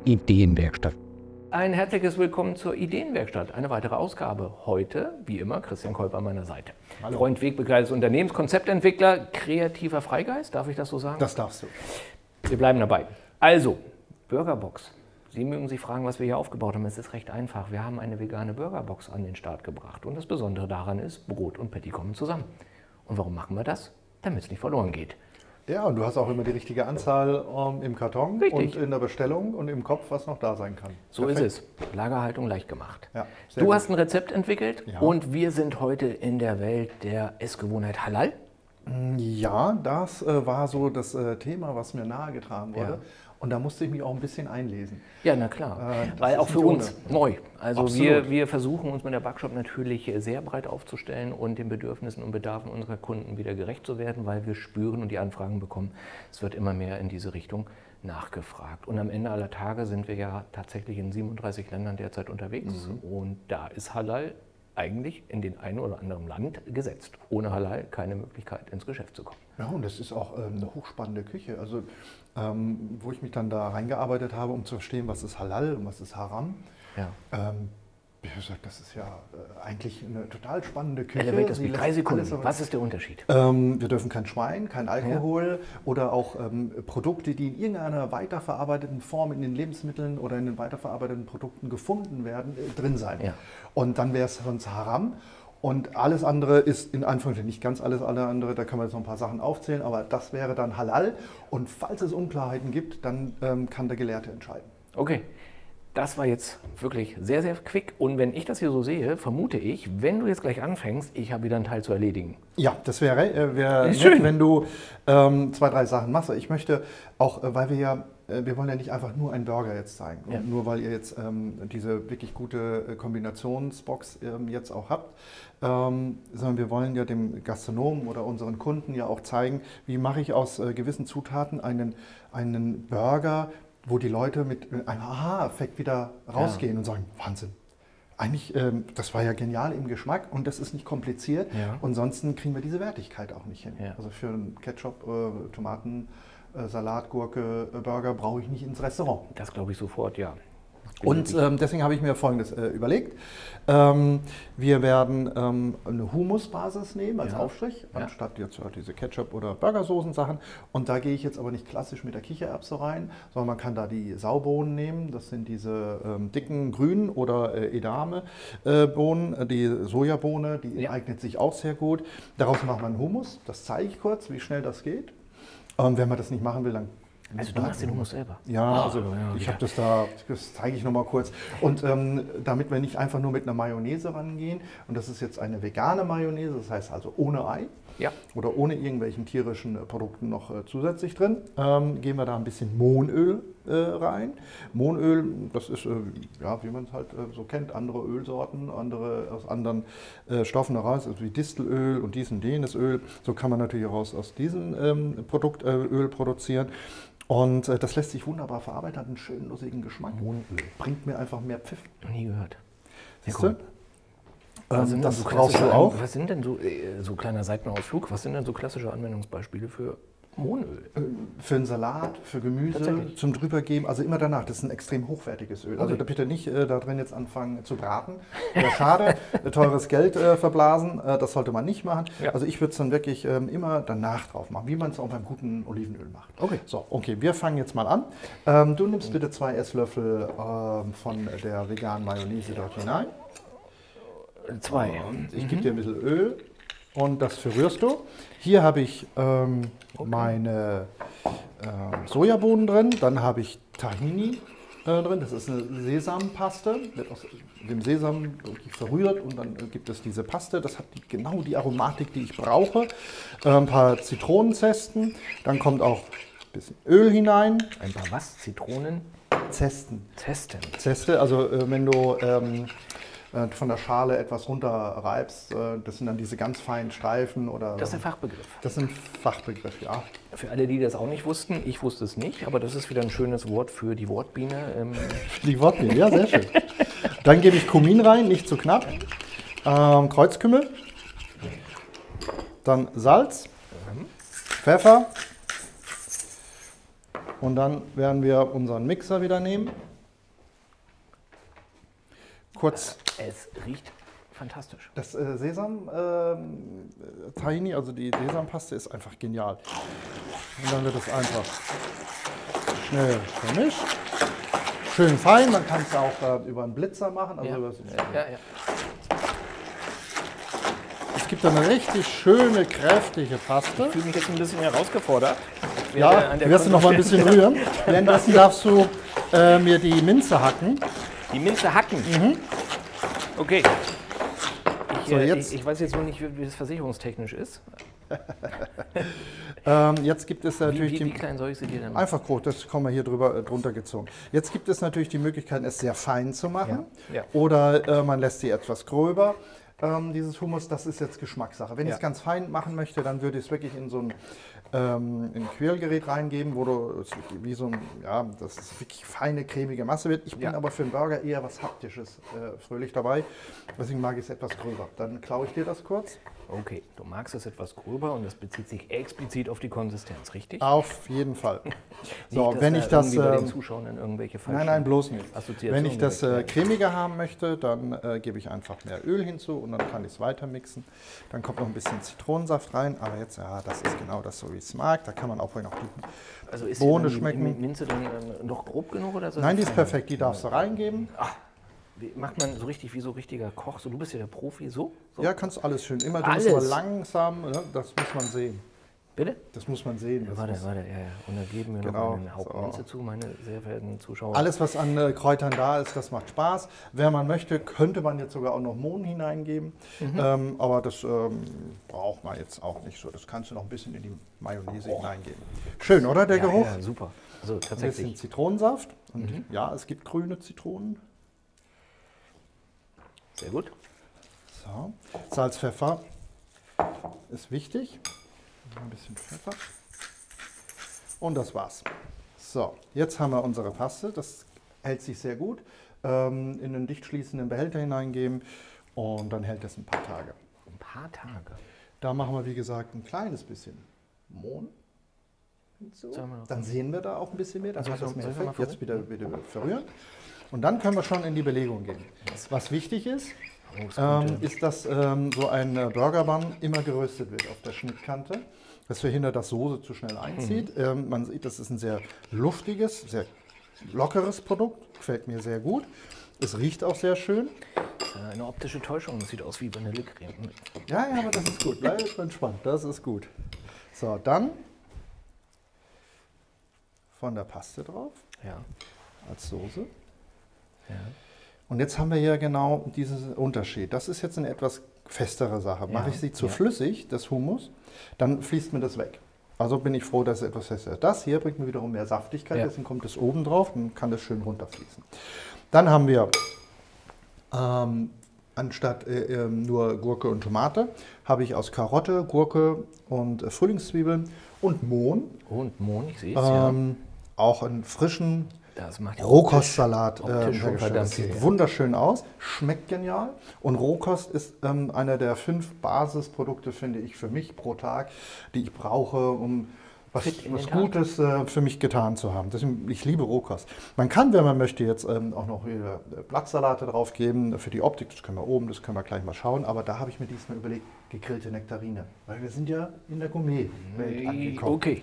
Ideenwerkstatt. Ein herzliches Willkommen zur Ideenwerkstatt. Eine weitere Ausgabe. Heute, wie immer, Christian Kolb an meiner Seite. Hallo. Freund, Wegbegleiter des Unternehmens, Konzeptentwickler, kreativer Freigeist. Darf ich das so sagen? Das darfst du. Wir bleiben dabei. Also, Burgerbox. Sie mögen sich fragen, was wir hier aufgebaut haben. Es ist recht einfach. Wir haben eine vegane Burgerbox an den Start gebracht. Und das Besondere daran ist, Brot und Patty kommen zusammen. Und warum machen wir das? Damit es nicht verloren geht. Ja, und du hast auch immer die richtige Anzahl im Karton Richtig. und in der Bestellung und im Kopf, was noch da sein kann. So Perfekt. ist es. Lagerhaltung leicht gemacht. Ja, sehr Du gut. hast ein Rezept entwickelt Ja. und wir sind heute in der Welt der Essgewohnheit Halal. Ja, das war so das Thema, was mir nahegetragen wurde. Ja. Und da musste ich mich auch ein bisschen einlesen. Ja, na klar. Das Weil ist auch für nicht uns neu. Also Absolut. wir versuchen uns mit der Backshop natürlich sehr breit aufzustellen und den Bedürfnissen und Bedarfen unserer Kunden wieder gerecht zu werden, weil wir spüren und die Anfragen bekommen, es wird immer mehr in diese Richtung nachgefragt. Und am Ende aller Tage sind wir ja tatsächlich in 37 Ländern derzeit unterwegs. Und da ist Halal eigentlich in den einen oder anderen Land gesetzt. Ohne Halal keine Möglichkeit, ins Geschäft zu kommen. Ja, und das ist auch eine hochspannende Küche. Also, wo ich mich dann da reingearbeitet habe, um zu verstehen, was ist Halal und was ist Haram. Ja. Wie gesagt, das ist ja eigentlich eine total spannende Küche. Elevator Sie Speed, lässt 3 Sekunden. alles so- Was ist der Unterschied? Wir dürfen kein Schwein, kein Alkohol oder auch Produkte, die in irgendeiner weiterverarbeiteten Form in den Lebensmitteln oder in den weiterverarbeiteten Produkten gefunden werden, drin sein. Ja. Und dann wäre es sonst Haram. Und alles andere ist in Anführungszeichen, nicht ganz alles andere, da kann man jetzt noch ein paar Sachen aufzählen, aber das wäre dann Halal. Und falls es Unklarheiten gibt, dann kann der Gelehrte entscheiden. Okay, das war jetzt wirklich sehr, sehr quick. Und wenn ich das hier so sehe, vermute ich, wenn du jetzt gleich anfängst, ich habe wieder einen Teil zu erledigen. Ja, das wäre nett, schön. wenn du 2, 3 Sachen machst. Ich möchte auch, weil wir wollen ja nicht einfach nur einen Burger jetzt zeigen. Ja. Und nur weil ihr jetzt diese wirklich gute Kombinationsbox jetzt auch habt, sondern wir wollen ja dem Gastronomen oder unseren Kunden ja auch zeigen, wie mache ich aus gewissen Zutaten einen Burger, wo die Leute mit einem Aha-Effekt wieder rausgehen und sagen, Wahnsinn. Eigentlich, das war ja genial im Geschmack und das ist nicht kompliziert. Ja. Und ansonsten kriegen wir diese Wertigkeit auch nicht hin. Ja. Also für einen Ketchup, Tomaten, Salat, Gurke, Burger brauche ich nicht ins Restaurant. Das glaube ich sofort, ja. Und deswegen habe ich mir Folgendes überlegt. Wir werden eine Humusbasis nehmen als Ja. Aufstrich, Ja. anstatt jetzt diese Ketchup- oder Burgersoßen-Sachen. Und da gehe ich jetzt aber nicht klassisch mit der Kichererbse rein, sondern man kann da die Saubohnen nehmen. Das sind diese dicken grünen oder Edame-Bohnen, die Sojabohne, die Ja. eignet sich auch sehr gut. Daraus macht man Hummus. Das zeige ich kurz, wie schnell das geht. Und wenn man das nicht machen will, dann... Also du machst den Hummus selber? Ja, also ja, ich ja. habe das zeige ich nochmal kurz. Und damit wir nicht einfach nur mit einer Mayonnaise rangehen, und das ist jetzt eine vegane Mayonnaise, das heißt also ohne Ei Ja. oder ohne irgendwelchen tierischen Produkten noch zusätzlich drin, gehen wir da ein bisschen Mohnöl rein. Mohnöl, das ist, ja, wie man es halt so kennt, andere Ölsorten, andere aus anderen Stoffen heraus, also wie Distelöl und dies und jenes Öl. So kann man natürlich auch aus diesem Produkt Öl produzieren. Und das lässt sich wunderbar verarbeiten, hat einen schönen, lustigen Geschmack. Mohnöl. Bringt mir einfach mehr Pfiff. Noch nie gehört. Sehr Siehst du? cool. Was sind denn Das so brauchst du klassische auch. Was sind denn so kleiner Seitenausflug, was sind denn so klassische Anwendungsbeispiele für Mohnöl? Für einen Salat, für Gemüse, Tatsächlich? zum drübergeben, also immer danach. Das ist ein extrem hochwertiges Öl. Also Okay. da bitte nicht da drin jetzt anfangen zu braten. Wäre schade, teures Geld verblasen, das sollte man nicht machen. Ja. Also ich würde es dann wirklich immer danach drauf machen, wie man es auch beim guten Olivenöl macht. Okay. So, okay, wir fangen jetzt mal an. Du nimmst bitte 2 Esslöffel von der veganen Mayonnaise dort hinein. 2. Ich gebe dir ein bisschen Öl und das verrührst du. Hier habe ich meine Sojabohnen drin, dann habe ich Tahini drin, das ist eine Sesampaste, wird aus dem Sesam wirklich verrührt und dann gibt es diese Paste, das hat genau die Aromatik, die ich brauche. Ein paar Zitronenzesten, dann kommt auch ein bisschen Öl hinein. Ein paar was? Zitronen? Zesten. Zeste. Also wenn du von der Schale etwas runterreibst, das sind dann diese ganz feinen Streifen oder... Das ist ein Fachbegriff. Das ist ein Fachbegriff, ja. Für alle, die das auch nicht wussten, ich wusste es nicht, aber das ist wieder ein schönes Wort für die Wortbiene. Die Wortbiene, ja, sehr schön. Dann gebe ich Kumin rein, nicht zu knapp. Kreuzkümmel. Dann Salz, Pfeffer. Und dann werden wir unseren Mixer wieder nehmen. kurz. Es riecht fantastisch. Das Sesam-Tahini, also die Sesampaste, ist einfach genial. Und dann wird es einfach schnell vermischt. Schön fein, man kann es auch über einen Blitzer machen. Also Ja. Es gibt eine richtig schöne, kräftige Paste. Ich fühle mich jetzt ein bisschen herausgefordert. Ja, du wirst noch mal ein bisschen rühren. Währenddessen darfst du mir die Minze hacken. Die Minze hacken? Okay. Ich weiß jetzt noch nicht, wie das versicherungstechnisch ist. Jetzt gibt es natürlich wie klein soll ich sie dir denn machen? Einfach groß, das kommen wir hier drunter gezogen. Jetzt gibt es natürlich die Möglichkeit, es sehr fein zu machen. Ja. Oder man lässt sie etwas gröber. Dieses Hummus, das ist jetzt Geschmackssache. Wenn ich es ganz fein machen möchte, dann würde ich es wirklich in so ein Quirlgerät reingeben, wo du wie so ein, ja, das ist wirklich feine, cremige Masse wird. Ich bin aber für einen Burger eher was Haptisches fröhlich dabei. Deswegen mag ich es etwas gröber. Dann klaue ich dir das kurz. Okay, du magst es etwas gröber und das bezieht sich explizit auf die Konsistenz, richtig? Auf jeden Fall. So, nicht, wenn ich das bei den Zuschauern irgendwelche falschen nein, bloß nicht. Assoziationen Wenn ich das direkt cremiger haben möchte, dann gebe ich einfach mehr Öl hinzu und dann kann ich es weiter mixen. Dann kommt noch ein bisschen Zitronensaft rein, aber jetzt, ja, das ist genau das, so wie ich es mag. Da kann man auch noch die Also ist Bohne die schmecken. Minze dann noch grob genug? Oder Nein, die ist perfekt, die darfst du reingeben. Wie macht man so richtig wie so richtiger Koch? So, du bist ja der Profi, so? Ja, kannst alles schön. Immer, du Alles? musst mal langsam, ne? Das muss man sehen. Bitte? Das muss man sehen. Das Warte, muss- ja. Und dann geben wir Genau, noch eine Hauptminze zu, meine sehr verehrten Zuschauer. Alles, was an Kräutern da ist, das macht Spaß. Wer man möchte, könnte man jetzt sogar auch noch Mohn hineingeben. Aber das braucht man jetzt auch nicht so. Das kannst du noch ein bisschen in die Mayonnaise hineingeben. Schön, oder, der Geruch? Ja, super. Also Ein bisschen tatsächlich. Zitronensaft. Und ja, es gibt grüne Zitronen. Sehr gut. So. Salz, Pfeffer ist wichtig. Ein bisschen Pfeffer. Und das war's. So, jetzt haben wir unsere Paste. Das hält sich sehr gut. In einen dicht schließenden Behälter hineingeben und dann hält es ein paar Tage. Ein paar Tage. Da machen wir, wie gesagt, ein kleines bisschen Mohn hinzu. Dann sehen wir da auch ein bisschen mehr. Dann hat das mehr Effekt. Jetzt wieder verrühren. Und dann können wir schon in die Belegung gehen. Was wichtig ist, ist, dass so ein Burger-Bun immer geröstet wird auf der Schnittkante. Das verhindert, dass Soße zu schnell einzieht. Man sieht, das ist ein sehr luftiges, sehr lockeres Produkt. Gefällt mir sehr gut. Es riecht auch sehr schön. Eine optische Täuschung, das sieht aus wie Vanillecreme. Ja, aber das ist gut. Bleib entspannt, das ist gut. So, dann von der Paste drauf Ja. als Soße. Ja. Und jetzt haben wir hier genau diesen Unterschied. Das ist jetzt eine etwas festere Sache. Mache ich sie zu flüssig, das Hummus, dann fließt mir das weg. Also bin ich froh, dass es etwas fester ist. Das hier bringt mir wiederum mehr Saftigkeit, deswegen kommt es oben drauf und kann das schön runterfließen. Dann haben wir anstatt nur Gurke und Tomate, habe ich aus Karotte, Gurke und Frühlingszwiebeln und Mohn. Und Mohn, ich sehe es, Auch einen frischen Das macht ja Rohkostsalat optisch schon hergestellt. verdammt Das sieht viel, wunderschön aus, schmeckt genial. Und Rohkost ist einer der 5 Basisprodukte, finde ich, für mich pro Tag, die ich brauche, um was Gutes für mich getan zu haben. Deswegen, ich liebe Rohkost. Man kann, wenn man möchte, jetzt auch noch wieder Blattsalate drauf geben für die Optik. Das können wir oben, das können wir gleich mal schauen. Aber da habe ich mir diesmal überlegt, gegrillte Nektarine. Weil wir sind ja in der Gourmet-Welt angekommen.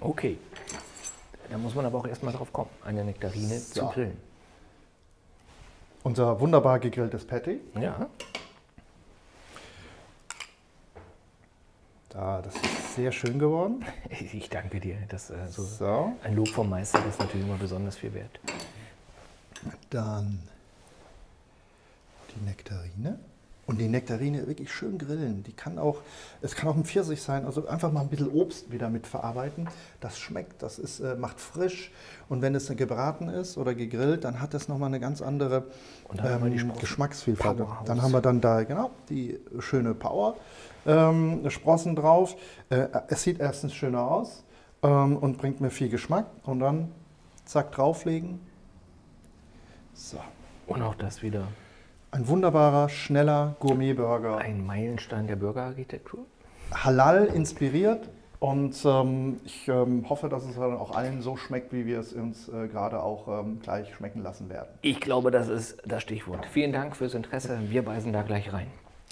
Okay. Da muss man aber auch erstmal drauf kommen, eine Nektarine zu grillen. Unser wunderbar gegrilltes Patty. Ja. Das ist sehr schön geworden. Ich danke dir. Das, So. Ein Lob vom Meister ist natürlich immer besonders viel wert. Dann die Nektarine. Und die Nektarine wirklich schön grillen. Es kann auch ein Pfirsich sein, also einfach mal ein bisschen Obst wieder mit verarbeiten. Das schmeckt, macht frisch. Und wenn es gebraten ist oder gegrillt, dann hat das nochmal eine ganz andere Geschmacksvielfalt. Powerhouse. Dann haben wir dann da genau die schöne Power-Sprossen drauf. Es sieht erstens schöner aus und bringt mir viel Geschmack. Und dann zack, drauflegen. So. Und auch das wieder. Ein wunderbarer, schneller Gourmet-Burger. Ein Meilenstein der Burgerarchitektur. Halal inspiriert, Und ich hoffe, dass es dann auch allen so schmeckt, wie wir es uns gerade auch gleich schmecken lassen werden. Ich glaube, das ist das Stichwort. Vielen Dank fürs Interesse. Wir beißen da gleich rein.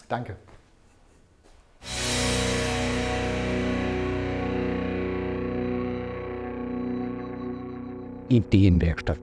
Danke. Ideenwerkstatt